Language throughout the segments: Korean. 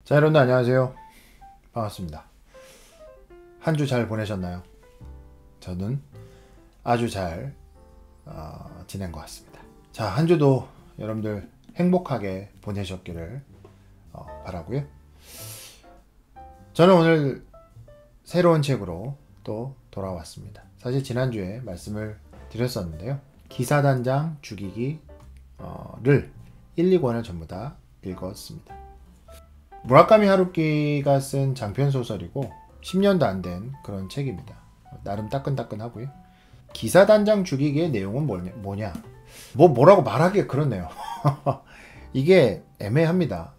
자, 여러분들 안녕하세요. 반갑습니다. 한 주 잘 보내셨나요? 저는 아주 잘 지낸 것 같습니다. 자, 한 주도 여러분들 행복하게 보내셨기를 바라고요. 저는 오늘 새로운 책으로 또 돌아왔습니다. 사실 지난주에 말씀을 드렸었는데요. 기사단장 죽이기를 1, 2권을 전부 다 읽었습니다. 무라카미 하루키가 쓴 장편 소설이고 10년도 안 된 그런 책입니다. 나름 따끈따끈하고요. 기사단장 죽이기의 내용은 뭐냐? 뭐라고 말하기가 그렇네요. 이게 애매합니다.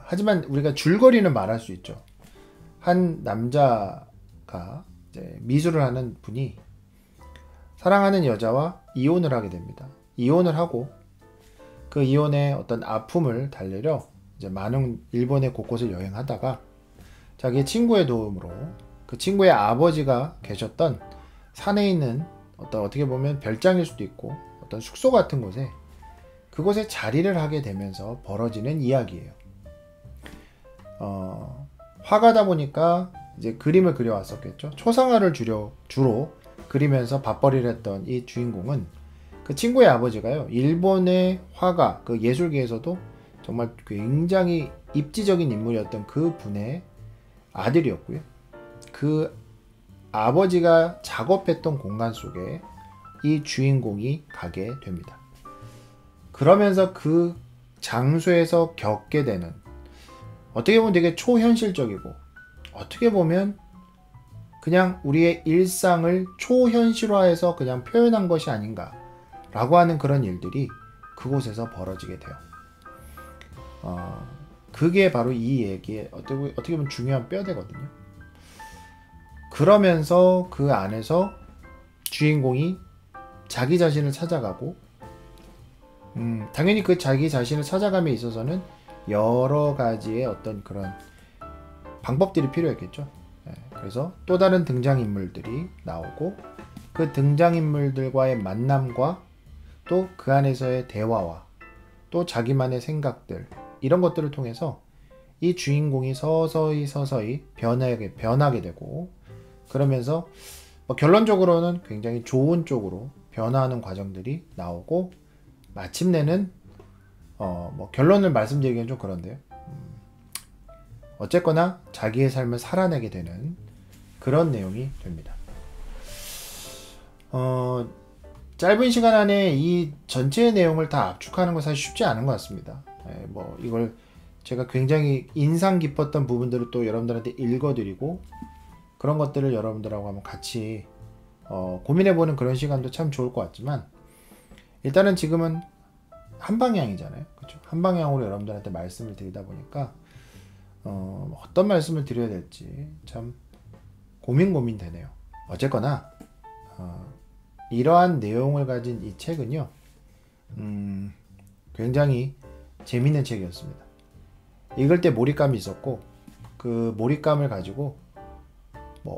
하지만 우리가 줄거리는 말할 수 있죠. 한 남자가 이제 미술을 하는 분이 사랑하는 여자와 이혼을 하게 됩니다. 이혼을 하고 그 이혼의 어떤 아픔을 달래려 이제 많은 일본의 곳곳을 여행하다가 자기 친구의 도움으로 그 친구의 아버지가 계셨던 산에 있는 어떻게 보면 별장일 수도 있고 어떤 숙소 같은 곳에 그곳에 자리를 하게 되면서 벌어지는 이야기예요. 화가다 보니까 이제 그림을 그려왔었겠죠. 초상화를 주로 그리면서 밥벌이를 했던 이 주인공은 그 친구의 아버지가요, 일본의 화가, 그 예술계에서도 정말 굉장히 입지적인 인물이었던 그 분의 아들이었고요. 그 아버지가 작업했던 공간 속에 이 주인공이 가게 됩니다. 그러면서 그 장소에서 겪게 되는, 어떻게 보면 되게 초현실적이고 어떻게 보면 그냥 우리의 일상을 초현실화해서 그냥 표현한 것이 아닌가 라고 하는 그런 일들이 그곳에서 벌어지게 돼요. 그게 바로 이 얘기의 어떻게 보면 중요한 뼈대거든요. 그러면서 그 안에서 주인공이 자기 자신을 찾아가고, 당연히 그 자기 자신을 찾아감에 있어서는 여러 가지의 어떤 그런 방법들이 필요했겠죠. 그래서 또 다른 등장인물들이 나오고 그 등장인물들과의 만남과 또 그 안에서의 대화와 또 자기만의 생각들, 이런 것들을 통해서 이 주인공이 서서히 변하게 되고, 그러면서 결론적으로는 굉장히 좋은 쪽으로 변화하는 과정들이 나오고, 마침내는 결론을 말씀드리기는 좀 그런데요. 어쨌거나 자기의 삶을 살아내게 되는 그런 내용이 됩니다. 짧은 시간 안에 이 전체의 내용을 다 압축하는 건 사실 쉽지 않은 것 같습니다. 이걸 제가 굉장히 인상 깊었던 부분들을 또 여러분들한테 읽어드리고 그런 것들을 여러분들하고 한번 같이 고민해보는 그런 시간도 참 좋을 것 같지만, 일단은 지금은 한 방향이잖아요. 그렇죠? 한 방향으로 여러분들한테 말씀을 드리다 보니까 어떤 말씀을 드려야 될지 참 고민되네요. 어쨌거나 이러한 내용을 가진 이 책은요, 굉장히 재밌는 책이었습니다. 읽을 때 몰입감이 있었고, 그 몰입감을 가지고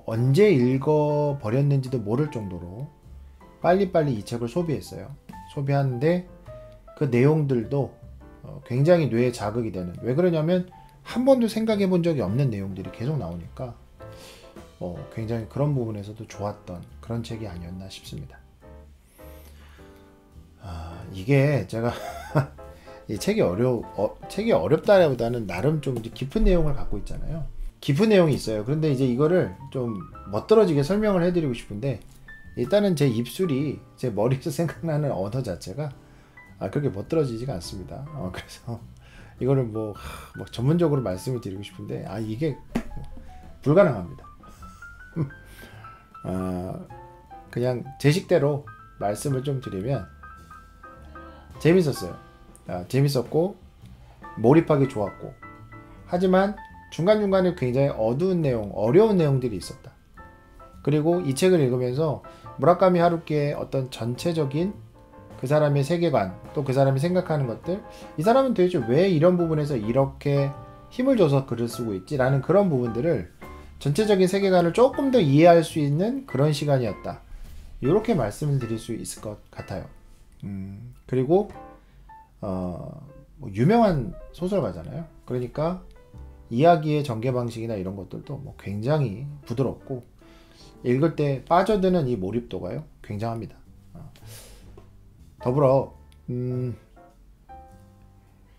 언제 읽어버렸는지도 모를 정도로 빨리빨리 이 책을 소비했어요. 소비하는데 그 내용들도 굉장히 뇌에 자극이 되는, 왜 그러냐면 한 번도 생각해 본 적이 없는 내용들이 계속 나오니까 굉장히 그런 부분에서도 좋았던 그런 책이 아니었나 싶습니다. 이게 제가 이 책이 책이 어렵다기보다는 나름 좀 깊은 내용을 갖고 있잖아요. 깊은 내용이 있어요. 그런데 이제 이거를 좀 멋들어지게 설명을 해드리고 싶은데, 일단은 제 입술이 제 머리에서 생각나는 언어 자체가 그렇게 멋들어지지가 않습니다. 그래서 이거를 전문적으로 말씀을 드리고 싶은데 이게 불가능합니다. 그냥 제 식대로 말씀을 좀 드리면 재밌었어요. 재밌었고 몰입하기 좋았고, 하지만 중간중간에 굉장히 어두운 내용, 어려운 내용들이 있었다. 그리고 이 책을 읽으면서 무라카미 하루키의 어떤 전체적인 그 사람의 세계관, 또 그 사람이 생각하는 것들, 이 사람은 도대체 왜 이런 부분에서 이렇게 힘을 줘서 글을 쓰고 있지? 라는 그런 부분들을, 전체적인 세계관을 조금 더 이해할 수 있는 그런 시간이었다. 이렇게 말씀을 드릴 수 있을 것 같아요. 그리고 유명한 소설가잖아요. 그러니까 이야기의 전개 방식이나 이런 것들도 뭐 굉장히 부드럽고 읽을 때 빠져드는 이 몰입도가요 굉장합니다. 더불어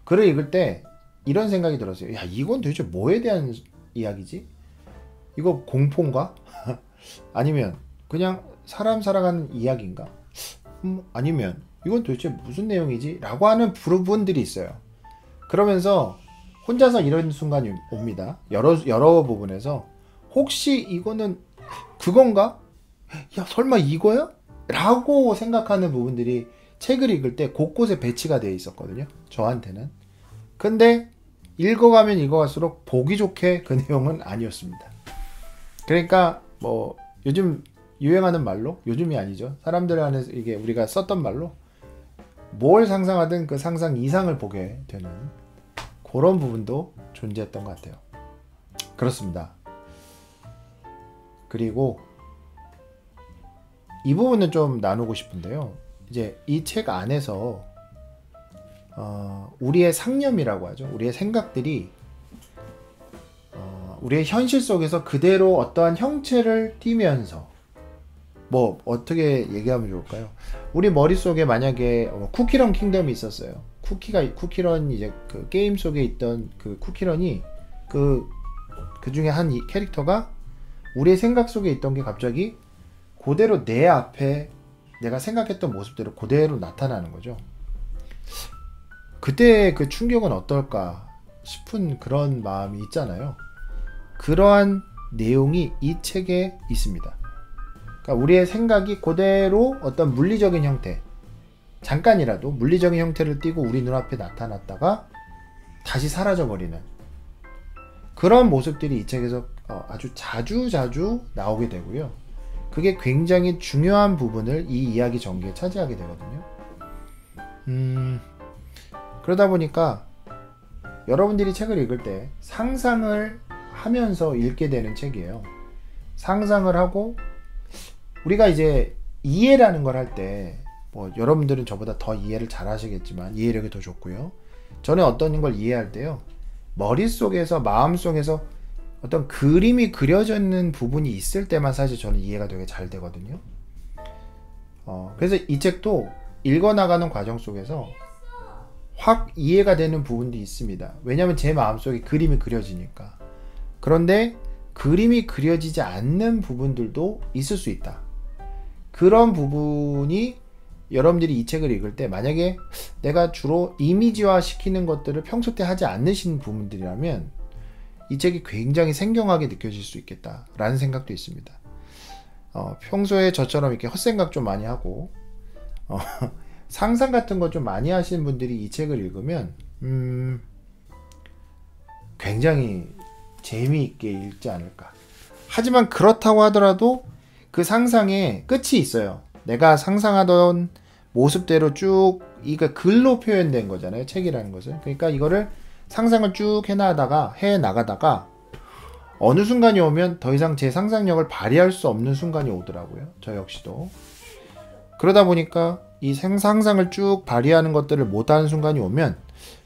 글을 읽을 때 이런 생각이 들었어요. 야, 이건 도대체 뭐에 대한 이야기지? 이거 공포인가? 아니면 그냥 사람 살아가는 이야기인가? 아니면 이건 도대체 무슨 내용이지? 라고 하는 부분들이 있어요. 그러면서 혼자서 이런 순간이 옵니다. 여러 부분에서 혹시 이거는 그건가? 야, 설마 이거야? 라고 생각하는 부분들이 책을 읽을 때 곳곳에 배치가 되어 있었거든요. 저한테는. 근데 읽어가면 읽어갈수록 보기 좋게 그 내용은 아니었습니다. 그러니까 뭐 요즘 유행하는 말로, 요즘이 아니죠, 사람들 안에서 이게 우리가 썼던 말로 뭘 상상하든 그 상상 이상을 보게 되는 그런 부분도 존재했던 것 같아요. 그렇습니다. 그리고 이 부분은 좀 나누고 싶은데요. 이제 이 책 안에서 우리의 상념이라고 하죠. 우리의 생각들이 우리의 현실 속에서 그대로 어떠한 형체를 띠면서, 뭐 어떻게 얘기하면 좋을까요? 우리 머릿속에 만약에 쿠키런 킹덤이 있었어요. 쿠키런 이제 그 게임 속에 있던 그 쿠키런이 그 중에 한 이 캐릭터가 우리의 생각 속에 있던 게 갑자기 그대로 내 앞에 내가 생각했던 모습대로 그대로 나타나는 거죠. 그때 그 충격은 어떨까 싶은 그런 마음이 있잖아요. 그러한 내용이 이 책에 있습니다. 그러니까 우리의 생각이 그대로 어떤 물리적인 형태, 잠깐이라도 물리적인 형태를 띠고 우리 눈앞에 나타났다가 다시 사라져버리는 그런 모습들이 이 책에서 아주 자주 나오게 되고요. 그게 굉장히 중요한 부분을 이 이야기 전개에 차지하게 되거든요. 그러다 보니까 여러분들이 책을 읽을 때 상상을 하면서 읽게 되는 책이에요. 상상을 하고 우리가 이제 이해라는 걸 할 때 뭐 여러분들은 저보다 더 이해를 잘 하시겠지만 이해력이 더 좋고요. 저는 어떤 걸 이해할 때요, 머릿속에서 마음속에서 어떤 그림이 그려져 있는 부분이 있을 때만 사실 저는 이해가 되게 잘 되거든요. 그래서 이 책도 읽어나가는 과정 속에서 확 이해가 되는 부분도 있습니다. 왜냐하면 제 마음속에 그림이 그려지니까. 그런데 그림이 그려지지 않는 부분들도 있을 수 있다. 그런 부분이 여러분들이 이 책을 읽을 때 만약에 내가 주로 이미지화 시키는 것들을 평소 때 하지 않으신 부분들이라면 이 책이 굉장히 생경하게 느껴질 수 있겠다라는 생각도 있습니다. 평소에 저처럼 이렇게 헛생각 좀 많이 하고 상상 같은 거 좀 많이 하시는 분들이 이 책을 읽으면 굉장히 재미있게 읽지 않을까. 하지만 그렇다고 하더라도 그 상상에 끝이 있어요. 내가 상상하던 모습대로 쭉 이거 글로 표현된 거잖아요, 책이라는 것은. 그러니까 이거를 상상을 쭉 해나가다가 어느 순간이 오면 더 이상 제 상상력을 발휘할 수 없는 순간이 오더라고요. 저 역시도. 그러다 보니까 이 상상을 쭉 발휘하는 것들을 못하는 순간이 오면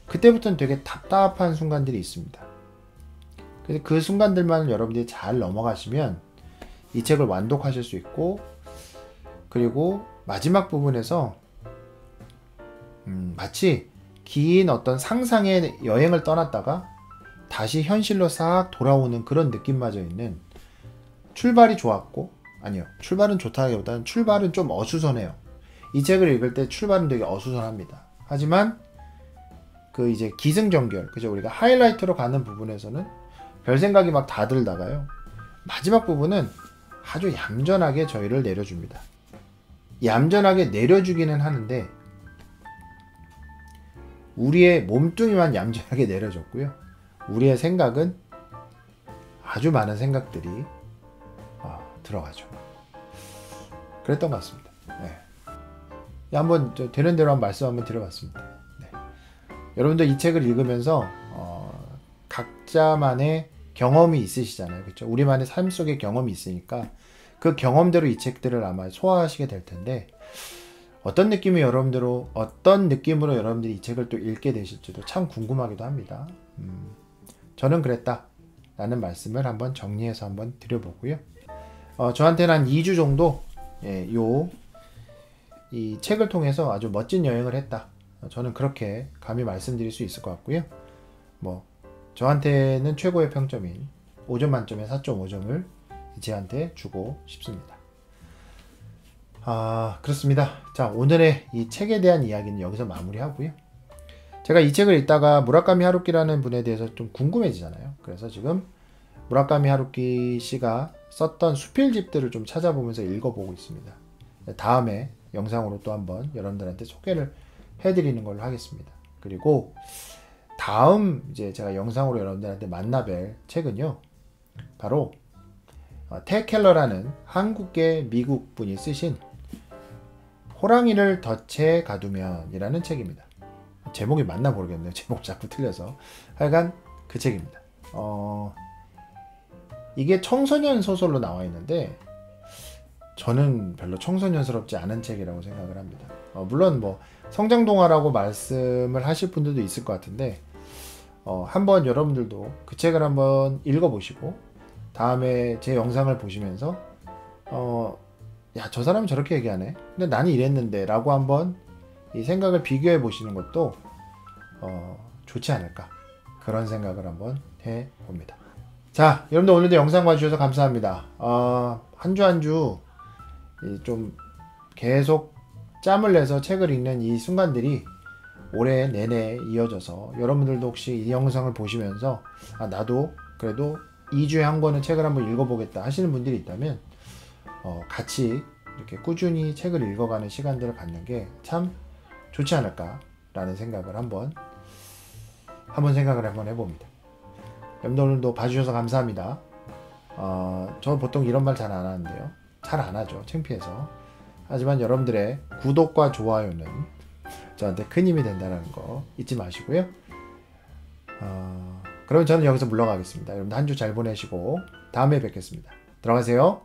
그때부터는 되게 답답한 순간들이 있습니다. 그래서 그 순간들만 여러분들이 잘 넘어가시면 이 책을 완독하실 수 있고, 그리고 마지막 부분에서 마치 긴 어떤 상상의 여행을 떠났다가 다시 현실로 싹 돌아오는 그런 느낌마저 있는, 출발이 좋았고, 아니요, 출발은 좋다기보다는 출발은 좀 어수선해요. 이 책을 읽을 때 출발은 되게 어수선합니다. 하지만 그 이제 기승전결, 그죠, 우리가 하이라이트로 가는 부분에서는 별 생각이 막 다 들다가요, 마지막 부분은 아주 얌전하게 저희를 내려줍니다. 얌전하게 내려주기는 하는데 우리의 몸뚱이만 얌전하게 내려줬고요, 우리의 생각은 아주 많은 생각들이 들어가죠. 그랬던 것 같습니다. 네. 한번 되는 대로 한번 말씀 한번 드려봤습니다. 네. 여러분들 이 책을 읽으면서 각자만의 경험이 있으시잖아요, 그렇죠? 우리만의 삶 속의 경험이 있으니까 그 경험대로 이 책들을 아마 소화하시게 될 텐데, 어떤 느낌으로 여러분들이 이 책을 또 읽게 되실지도 참 궁금하기도 합니다. 저는 그랬다 라는 말씀을 한번 정리해서 한번 드려보고요. 저한테는 한 2주 정도 이 책을 통해서 아주 멋진 여행을 했다. 저는 그렇게 감히 말씀드릴 수 있을 것 같고요. 저한테는 최고의 평점인 5점 만점에 4.5점을 제한테 주고 싶습니다. 그렇습니다. 자, 오늘의 이 책에 대한 이야기는 여기서 마무리하고요. 제가 이 책을 읽다가 무라카미 하루키라는 분에 대해서 좀 궁금해지잖아요. 그래서 지금 무라카미 하루키 씨가 썼던 수필집들을 좀 찾아보면서 읽어보고 있습니다. 다음에 영상으로 또 한번 여러분들한테 소개를 해드리는 걸로 하겠습니다. 그리고 다음 이제 제가 영상으로 여러분들한테 만나뵐 책은요, 바로 테 켈러라는 한국계 미국 분이 쓰신 호랑이를 덫에 가두면 이라는 책입니다. 제목이 맞나 모르겠네요. 제목 자꾸 틀려서. 하여간 그 책입니다. 이게 청소년 소설로 나와 있는데 저는 별로 청소년스럽지 않은 책이라고 생각을 합니다. 물론 성장동화라고 말씀을 하실 분들도 있을 것 같은데 한번 여러분들도 그 책을 한번 읽어보시고 다음에 제 영상을 보시면서 야, 저 사람은 저렇게 얘기하네. 근데 나는 이랬는데 라고 한번 이 생각을 비교해 보시는 것도 좋지 않을까, 그런 생각을 한번 해봅니다. 자, 여러분들 오늘도 영상 봐주셔서 감사합니다. 한 주 한 주 좀 계속 짬을 내서 책을 읽는 이 순간들이 올해 내내 이어져서 여러분들도 혹시 이 영상을 보시면서 나도 그래도 2주에 한 권은 책을 한번 읽어보겠다 하시는 분들이 있다면 같이 이렇게 꾸준히 책을 읽어가는 시간들을 갖는 게 참 좋지 않을까 라는 생각을 한번 생각을 한번 해봅니다. 여러분들 오늘도 봐주셔서 감사합니다. 저 보통 이런 말 잘 안 하는데요, 잘 안 하죠, 창피해서. 하지만 여러분들의 구독과 좋아요는 저한테 큰 힘이 된다는 거 잊지 마시고요. 그러면 저는 여기서 물러가겠습니다. 여러분들 한 주 잘 보내시고 다음에 뵙겠습니다. 들어가세요.